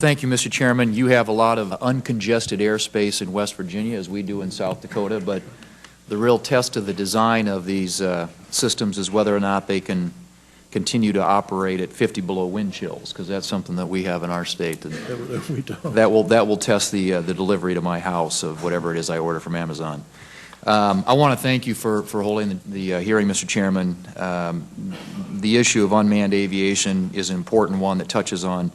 Thank you, Mr. Chairman. You have a lot of uncongested airspace in West Virginia, as we do in South Dakota, but the real test of the design of these systems is whether or not they can continue to operate at 50 below wind chills, because that's something that we have in our state. If we don't. That will test the delivery to my house of whatever it is I order from Amazon. I want to thank you for holding the hearing, Mr. Chairman. The issue of unmanned aviation is an important one that touches on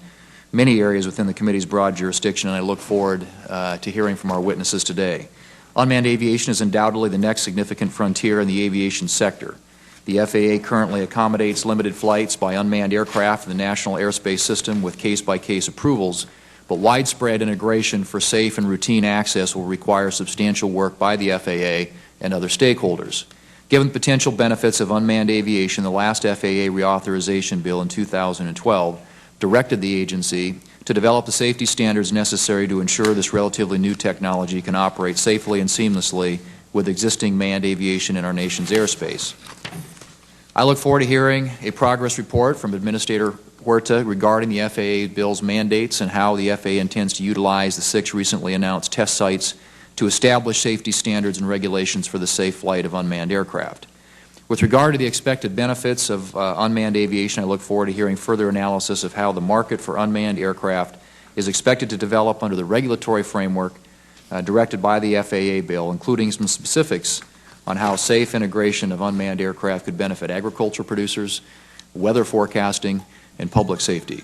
many areas within the committee's broad jurisdiction, and I look forward to hearing from our witnesses today. Unmanned aviation is undoubtedly the next significant frontier in the aviation sector. The FAA currently accommodates limited flights by unmanned aircraft in the National Airspace System with case-by-case approvals, but widespread integration for safe and routine access will require substantial work by the FAA and other stakeholders. Given the potential benefits of unmanned aviation, the last FAA reauthorization bill in 2012 directed the agency to develop the safety standards necessary to ensure this relatively new technology can operate safely and seamlessly with existing manned aviation in our nation's airspace. I look forward to hearing a progress report from Administrator Huerta regarding the FAA bill's mandates and how the FAA intends to utilize the 6 recently announced test sites to establish safety standards and regulations for the safe flight of unmanned aircraft. With regard to the expected benefits of unmanned aviation, I look forward to hearing further analysis of how the market for unmanned aircraft is expected to develop under the regulatory framework directed by the FAA bill, including some specifics on how safe integration of unmanned aircraft could benefit agriculture producers, weather forecasting, and public safety.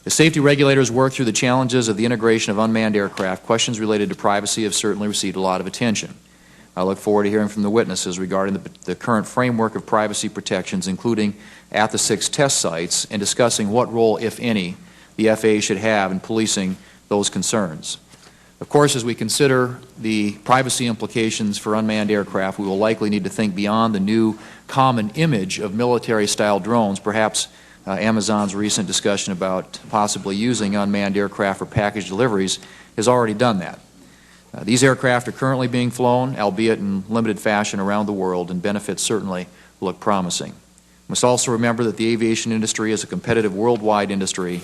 As safety regulators work through the challenges of the integration of unmanned aircraft, questions related to privacy have certainly received a lot of attention. I look forward to hearing from the witnesses regarding the current framework of privacy protections, including at the 6 test sites, and discussing what role, if any, the FAA should have in policing those concerns. Of course, as we consider the privacy implications for unmanned aircraft, we will likely need to think beyond the new common image of military-style drones. Perhaps Amazon's recent discussion about possibly using unmanned aircraft for package deliveries has already done that. These aircraft are currently being flown, albeit in limited fashion, around the world, and benefits certainly look promising. We must also remember that the aviation industry is a competitive worldwide industry,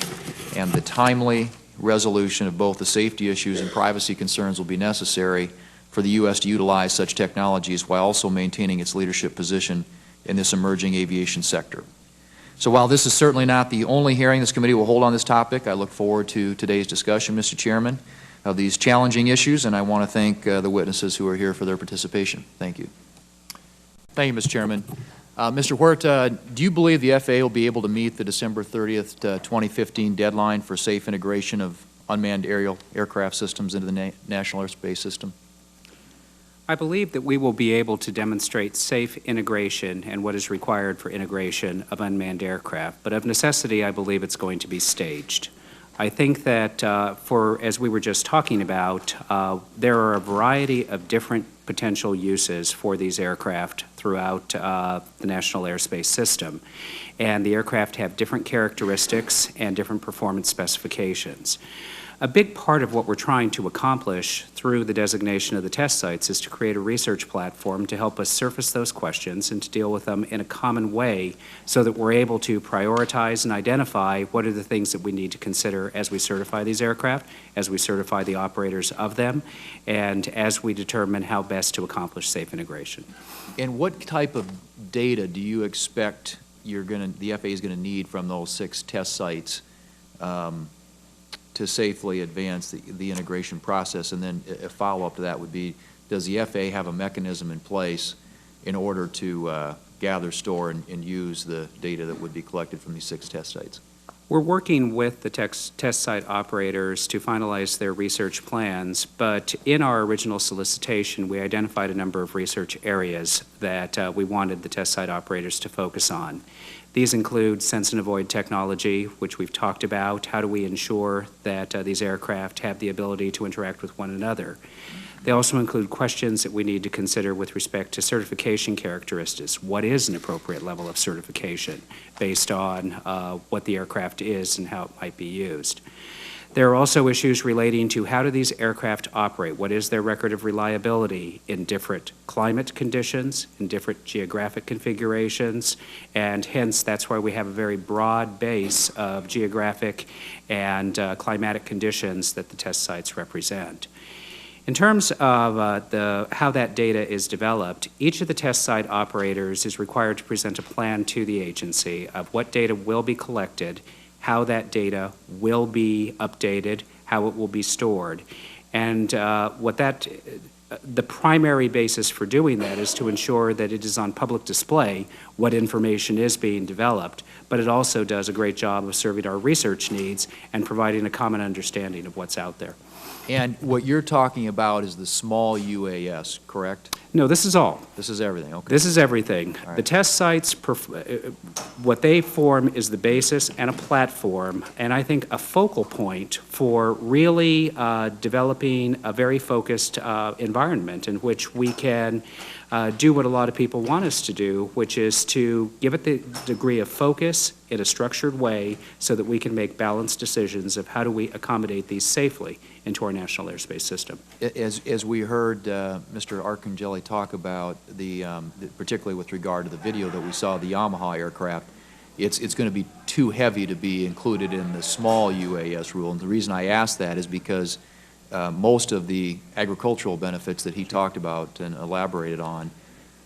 and the timely resolution of both the safety issues and privacy concerns will be necessary for the U.S. to utilize such technologies while also maintaining its leadership position in this emerging aviation sector. So while this is certainly not the only hearing this committee will hold on this topic, I look forward to today's discussion, Mr. Chairman, of these challenging issues, and I want to thank the witnesses who are here for their participation. Thank you. Thank you, Mr. Chairman. Mr. Huerta, do you believe the FAA will be able to meet the December 30th, 2015 deadline for safe integration of unmanned aerial aircraft systems into the National Airspace System? I believe that we will be able to demonstrate safe integration and what is required for integration of unmanned aircraft, but of necessity, I believe it's going to be staged. I think that as we were just talking about, there are a variety of different potential uses for these aircraft throughout the National Airspace System. And the aircraft have different characteristics and different performance specifications. A big part of what we're trying to accomplish through the designation of the test sites is to create a research platform to help us surface those questions and to deal with them in a common way so that we're able to prioritize and identify what are the things that we need to consider as we certify these aircraft, as we certify the operators of them, and as we determine how best to accomplish safe integration. And what type of data do you expect the FAA is going to need from those 6 test sites to safely advance the integration process? And then a follow-up to that would be, does the FAA have a mechanism in place in order to gather, store, and use the data that would be collected from these 6 test sites? We're working with the test site operators to finalize their research plans, but in our original solicitation, we identified a number of research areas that we wanted the test site operators to focus on. These include sense and avoid technology, which we've talked about. How do we ensure that these aircraft have the ability to interact with one another? They also include questions that we need to consider with respect to certification characteristics. What is an appropriate level of certification based on what the aircraft is and how it might be used? There are also issues relating to how do these aircraft operate? What is their record of reliability in different climate conditions, in different geographic configurations, and hence that's why we have a very broad base of geographic and climatic conditions that the test sites represent. In terms of how that data is developed, each of the test site operators is required to present a plan to the agency of what data will be collected, how that data will be updated, how it will be stored. And the primary basis for doing that is to ensure that it is on public display what information is being developed, but it also does a great job of serving our research needs and providing a common understanding of what's out there. And what you're talking about is the small UAS, correct? No, this is all. This is everything, okay. This is everything. All right. The test sites, what they form is the basis and a platform, and I think a focal point for really developing a very focused environment in which we can do what a lot of people want us to do, which is to give it the degree of focus in a structured way so that we can make balanced decisions of how do we accommodate these safely into our national airspace system. As we heard Mr. Arcangeli talk about, particularly with regard to the video that we saw, the Yamaha aircraft, it's going to be too heavy to be included in the small UAS rule. And the reason I ask that is because most of the agricultural benefits that he talked about and elaborated on,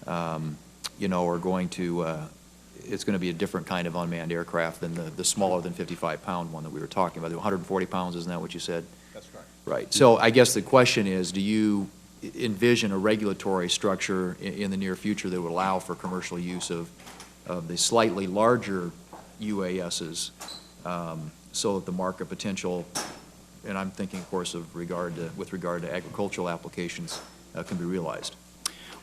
are going to, it's going to be a different kind of unmanned aircraft than the smaller than 55-pound one that we were talking about. The 140 pounds, isn't that what you said? That's correct. Right. So I guess the question is, do you envision a regulatory structure in the near future that would allow for commercial use of the slightly larger UASs so that the market potential, and I'm thinking, of course, with regard to agricultural applications, can be realized?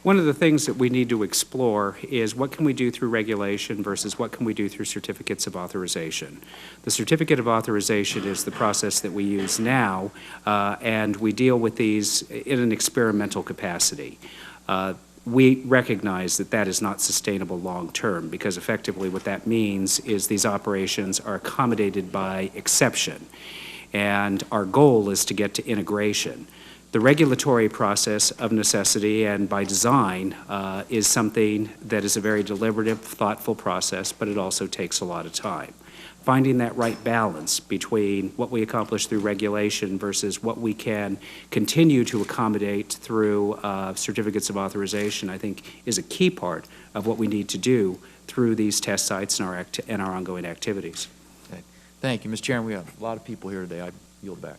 One of the things that we need to explore is what can we do through regulation versus what can we do through certificates of authorization. The certificate of authorization is the process that we use now, and we deal with these in an experimental capacity. We recognize that that is not sustainable long-term, because effectively what that means is these operations are accommodated by exception, and our goal is to get to integration. The regulatory process of necessity and by design is something that is a very deliberative, thoughtful process, but it also takes a lot of time. Finding that right balance between what we accomplish through regulation versus what we can continue to accommodate through certificates of authorization, I think, is a key part of what we need to do through these test sites and our ongoing activities. Okay. Thank you. Mr. Chairman, we have a lot of people here today. I yield back.